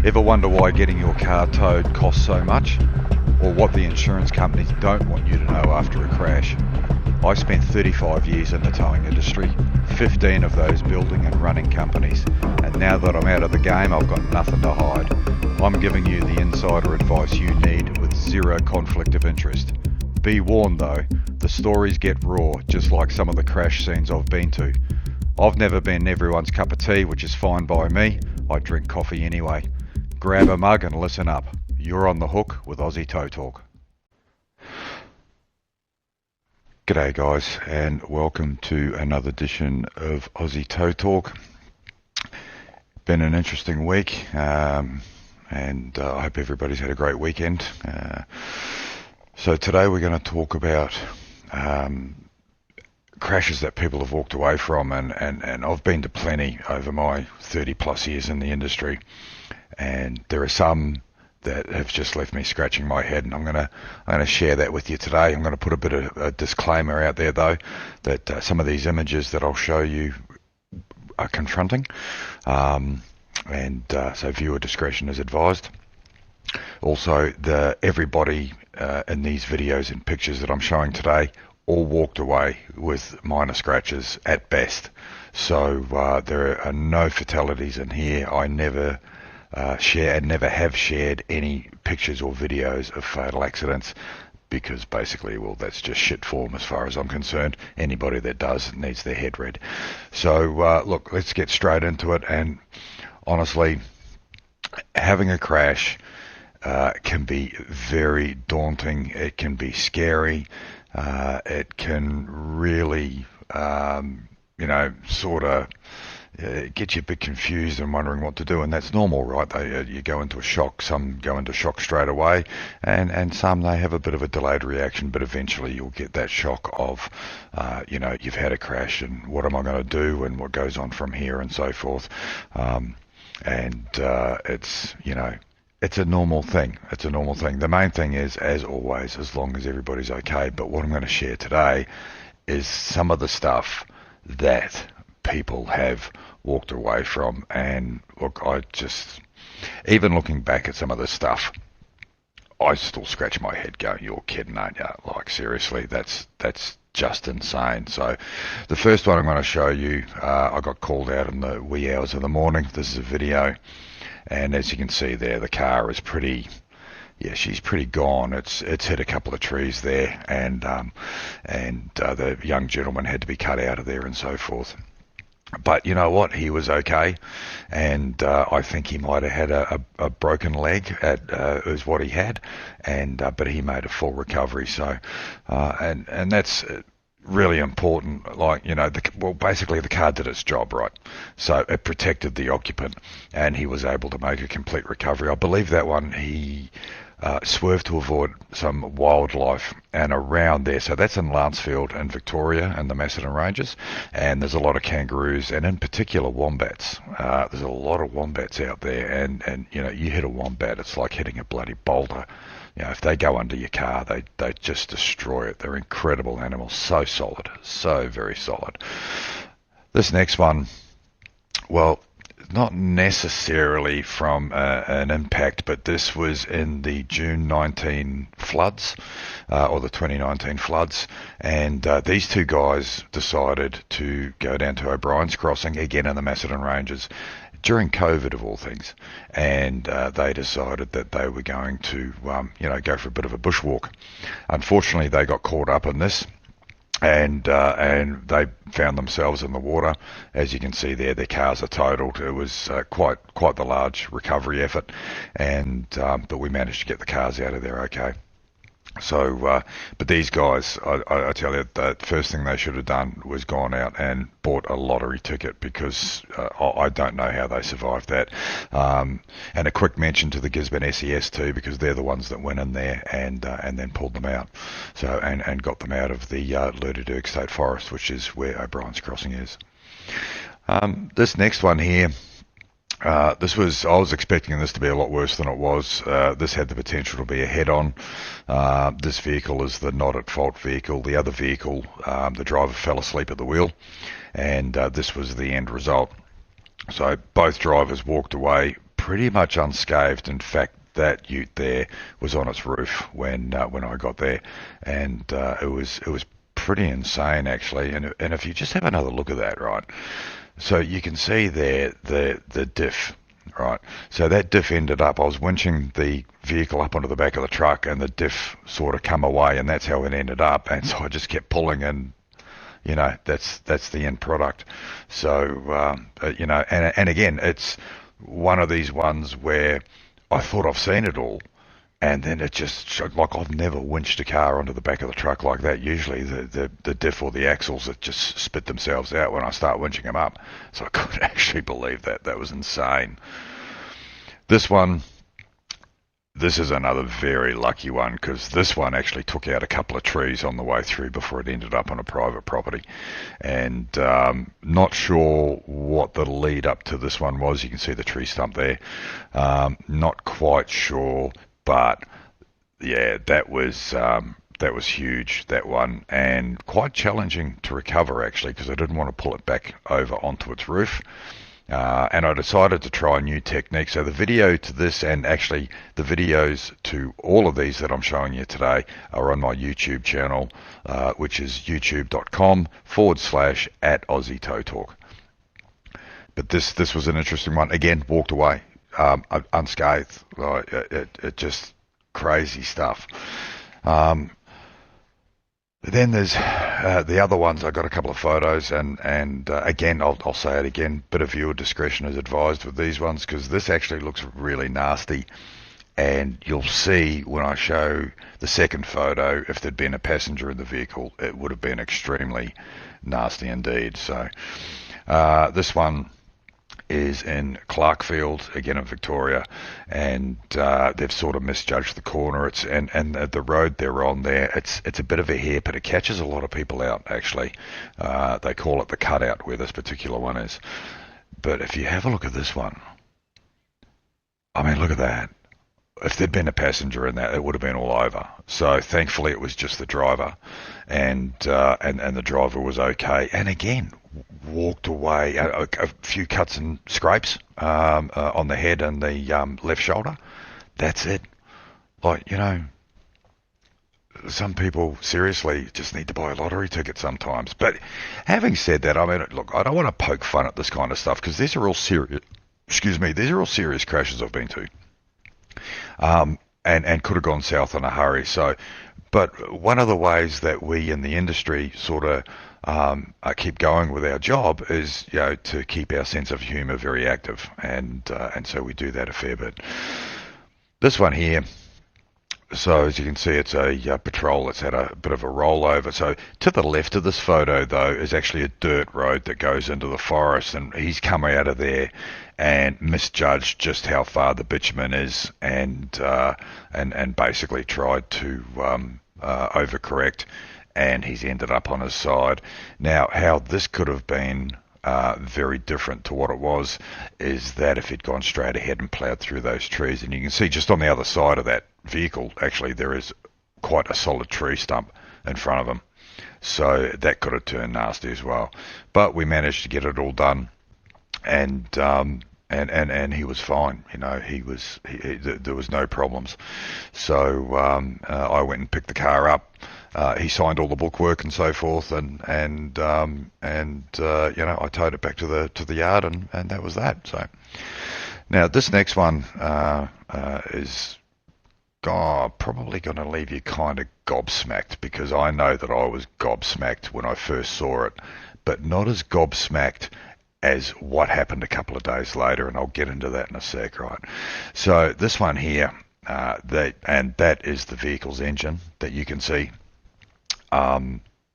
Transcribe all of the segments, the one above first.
Ever wonder why getting your car towed costs so much? Or what the insurance companies don't want you to know after a crash? I spent 35 years in the towing industry, 15 of those building and running companies, and now that I'm out of the game, I've got nothing to hide. I'm giving you the insider advice you need with zero conflict of interest. Be warned though, the stories get raw, just like some of the crash scenes I've been to. I've never been everyone's cup of tea, which is fine by me. I drink coffee anyway. Grab a mug and listen up. You're on the hook with Aussie Tow Talk. G'day guys, and welcome to another edition of Aussie Tow Talk. Been an interesting week, and I hope everybody's had a great weekend. So today we're going to talk about crashes that people have walked away from, and I've been to plenty over my 30 plus years in the industry, and there are some that have just left me scratching my head, and I'm gonna share that with you today. I'm going to put a bit of a disclaimer out there though, that some of these images that I'll show you are confronting, so viewer discretion is advised. Also, everybody in these videos and pictures that I'm showing today all walked away with minor scratches at best. So there are no fatalities in here. I never share and never have shared any pictures or videos of fatal accidents, because basically, well, that's just shit form as far as I'm concerned. Anybody that does needs their head read. So look, let's get straight into it. And honestly, having a crash can be very daunting. It can be scary. It can really, sort of get you a bit confused and wondering what to do, and that's normal, right? You go into a shock. Some go into shock straight away, and some, they have a bit of a delayed reaction, but eventually you'll get that shock of, you've had a crash, and what am I going to do, and what goes on from here, and so forth. It's a normal thing. It's a normal thing. The main thing is, as always, as long as everybody's okay. But what I'm going to share today is some of the stuff that people have walked away from. And look, even looking back at some of this stuff, I still scratch my head going, you're kidding, aren't you? Like, seriously, that's just insane. So the first one I'm going to show you, I got called out in the wee hours of the morning. This is a video. And as you can see there, the car is she's pretty gone. It's hit a couple of trees there, and the young gentleman had to be cut out of there and so forth. But you know what? He was okay, and I think he might have had a broken leg is what he had, but he made a full recovery. So, and that's really important. Basically the car did its job, right? So it protected the occupant, and he was able to make a complete recovery. I believe that one he swerved to avoid some wildlife and around there. So that's in Lancefield in Victoria and the Macedon Ranges, and there's a lot of kangaroos, and in particular wombats. There's a lot of wombats out there, and you hit a wombat, it's like hitting a bloody boulder. If they go under your car, they just destroy it. They're incredible animals, so solid, so very solid. This next one, well, not necessarily from an impact, but this was in the June 19 floods, or the 2019 floods, and these two guys decided to go down to O'Brien's Crossing, again in the Macedon Ranges, during COVID of all things, and they decided that they were going to, go for a bit of a bushwalk. Unfortunately, they got caught up in this, and they found themselves in the water. As you can see there, their cars are totaled. It was quite the large recovery effort, but we managed to get the cars out of there okay. So, but these guys, I tell you, the first thing they should have done was gone out and bought a lottery ticket, because I don't know how they survived that. And a quick mention to the Gisborne SES too, because they're the ones that went in there and then pulled them out. So, and got them out of the Lerderderg State Forest, which is where O'Brien's Crossing is. This next one here, I was expecting this to be a lot worse than it was. This had the potential to be a head-on. This vehicle is the not at fault vehicle. The other vehicle, the driver fell asleep at the wheel, and this was the end result. So both drivers walked away pretty much unscathed. In fact, that ute there was on its roof when I got there, and it was pretty insane actually. And if you just have another look at that, right? So you can see there the diff. Right, so that diff ended up, I was winching the vehicle up onto the back of the truck and the diff sort of come away, and that's how it ended up. And so I just kept pulling, and that's the end product. So and again, it's one of these ones where I thought I've seen it all, and then it just showed, like, I've never winched a car onto the back of the truck like that. Usually the diff or the axles that just spit themselves out when I start winching them up. So I couldn't actually believe that. That was insane. This one, this is another very lucky one, because this one actually took out a couple of trees on the way through before it ended up on a private property. And not sure what the lead up to this one was. You can see the tree stump there. Not quite sure, but yeah, that was huge, that one, and quite challenging to recover actually, because I didn't want to pull it back over onto its roof. And I decided to try a new technique. So the video to this, and actually the videos to all of these that I'm showing you today, are on my YouTube channel, which is youtube.com/@AussieTowTalk. But this was an interesting one. Again, walked away unscathed. It just crazy stuff. Then there's the other ones. I got a couple of photos, and again, I'll say it again, bit of viewer discretion is advised with these ones, because this actually looks really nasty. And you'll see when I show the second photo, if there'd been a passenger in the vehicle, it would have been extremely nasty indeed. So this one is in Clarkfield, again in Victoria, and they've sort of misjudged the corner. And the road they're on there, it's a bit of a hairpin. It catches a lot of people out actually. They call it the cutout where this particular one is. But if you have a look at this one, I mean, look at that. If there'd been a passenger in that, it would have been all over. So thankfully it was just the driver, and the driver was okay. And again, walked away. A few cuts and scrapes on the head and the left shoulder. That's it. Like, some people seriously just need to buy a lottery ticket sometimes. But having said that, I mean, look, I don't want to poke fun at this kind of stuff, because these are all serious. Excuse me, these are all serious crashes I've been to. And could have gone south in a hurry. So, but one of the ways that we in the industry sort of keep going with our job is, to keep our sense of humour very active, and so we do that a fair bit. This one here. So as you can see, it's a patrol that's had a bit of a rollover. So to the left of this photo, though, is actually a dirt road that goes into the forest, and he's come out of there and misjudged just how far the bitumen is, and basically tried to overcorrect, and he's ended up on his side. Now, how this could have been very different to what it was is that if he'd gone straight ahead and ploughed through those trees, and you can see just on the other side of that vehicle, actually, there is quite a solid tree stump in front of him. So that could have turned nasty as well. But we managed to get it all done, and he was fine. There was no problems. So I went and picked the car up. He signed all the bookwork and so forth, and I towed it back to the yard, and that was that. So now this next one is probably going to leave you kind of gobsmacked, because I know that I was gobsmacked when I first saw it, but not as gobsmacked as what happened a couple of days later, and I'll get into that in a sec, right? So this one here, that is the vehicle's engine that you can see.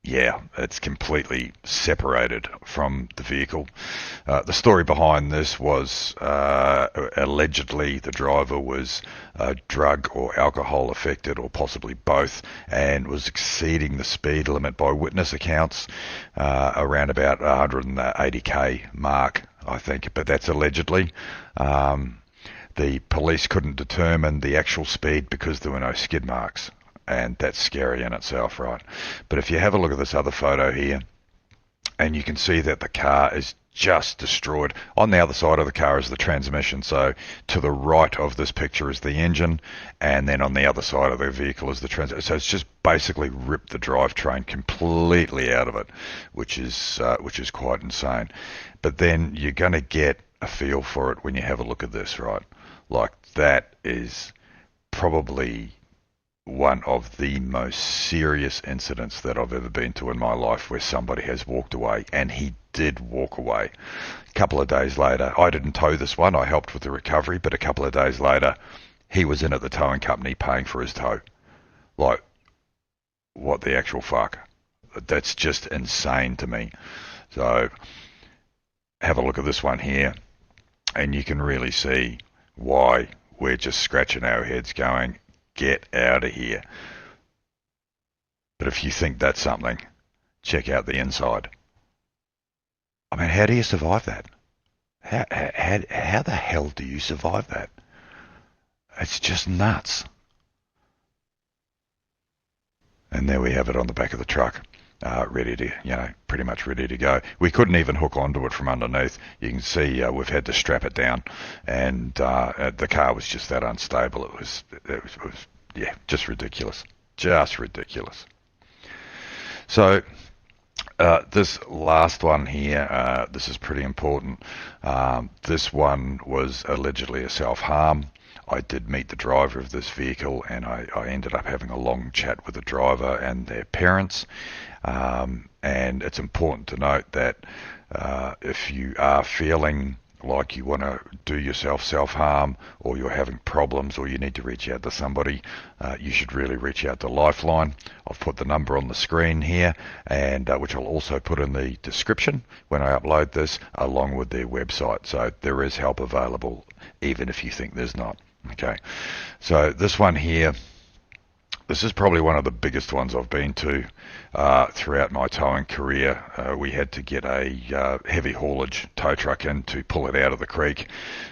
Yeah, it's completely separated from the vehicle. The story behind this was allegedly the driver was drug or alcohol affected, or possibly both, and was exceeding the speed limit by witness accounts around about 180k mark, I think, but that's allegedly. The police couldn't determine the actual speed because there were no skid marks. And that's scary in itself, right? But if you have a look at this other photo here, and you can see that the car is just destroyed. On the other side of the car is the transmission, so to the right of this picture is the engine, and then on the other side of the vehicle is the transmission. So it's just basically ripped the drivetrain completely out of it, which is quite insane. But then you're going to get a feel for it when you have a look at this, right? Like, that is probably one of the most serious incidents that I've ever been to in my life, where somebody has walked away, and he did walk away. A couple of days later, I didn't tow this one, I helped with the recovery, but a couple of days later, he was in at the towing company paying for his tow. Like, what the actual fuck? That's just insane to me. So, have a look at this one here, and you can really see why we're just scratching our heads going, get out of here. But if you think that's something, check out the inside. I mean, how do you survive that? How the hell do you survive that? It's just nuts. And there we have it on the back of the truck. Ready to, pretty much ready to go. We couldn't even hook onto it from underneath. You can see we've had to strap it down, and the car was just that unstable. It was just ridiculous. Just ridiculous. So this last one here, this is pretty important. This one was allegedly a self-harm. I did meet the driver of this vehicle, and I ended up having a long chat with the driver and their parents. And it's important to note that if you are feeling like you want to do yourself self-harm, or you're having problems, or you need to reach out to somebody, you should really reach out to Lifeline. I've put the number on the screen here, and which I'll also put in the description when I upload this, along with their website. So there is help available, even if you think there's not. Okay, so this one here, this is probably one of the biggest ones I've been to throughout my towing career. We had to get a heavy haulage tow truck in to pull it out of the creek.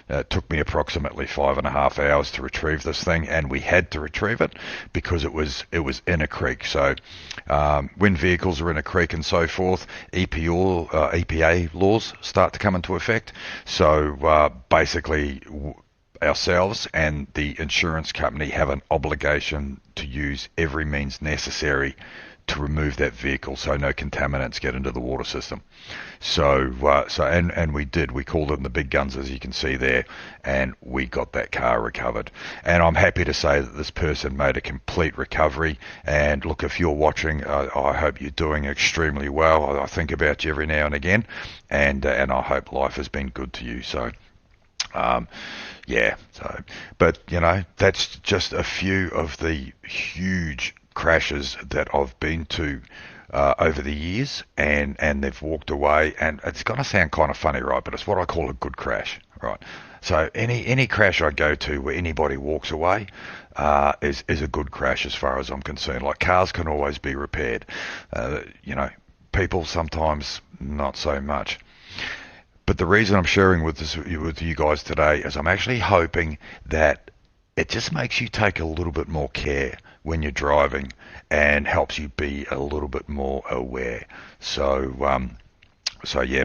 It took me approximately 5.5 hours to retrieve this thing, and we had to retrieve it because it was in a creek. So when vehicles are in a creek and so forth, EPA laws start to come into effect. So basically, ourselves and the insurance company have an obligation to use every means necessary to remove that vehicle so no contaminants get into the water system. So we did. We called in the big guns, as you can see there, and we got that car recovered. And I'm happy to say that this person made a complete recovery. And look, if you're watching, I hope you're doing extremely well. I think about you every now and again, and I hope life has been good to you. So but that's just a few of the huge crashes that I've been to over the years, and they've walked away. And it's going to sound kind of funny, right? But it's what I call a good crash, right? So any crash I go to where anybody walks away is a good crash as far as I'm concerned. Like, cars can always be repaired. People sometimes not so much. But the reason I'm sharing with you guys today is I'm actually hoping that it just makes you take a little bit more care when you're driving, and helps you be a little bit more aware. So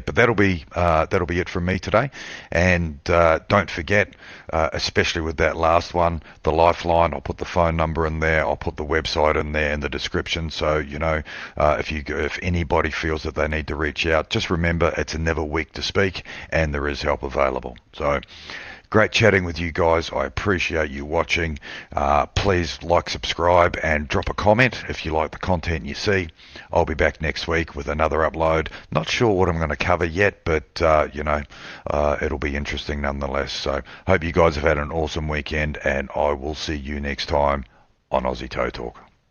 but that'll be it from me today. And don't forget, especially with that last one, the Lifeline. I'll put the phone number in there. I'll put the website in there in the description. So if anybody feels that they need to reach out, just remember, it's never weak to speak, and there is help available. So, great chatting with you guys. I appreciate you watching. Please like, subscribe, and drop a comment if you like the content you see. I'll be back next week with another upload. Not sure what I'm going to cover yet, but it'll be interesting nonetheless. So hope you guys have had an awesome weekend, and I will see you next time on Aussie Tow Talk.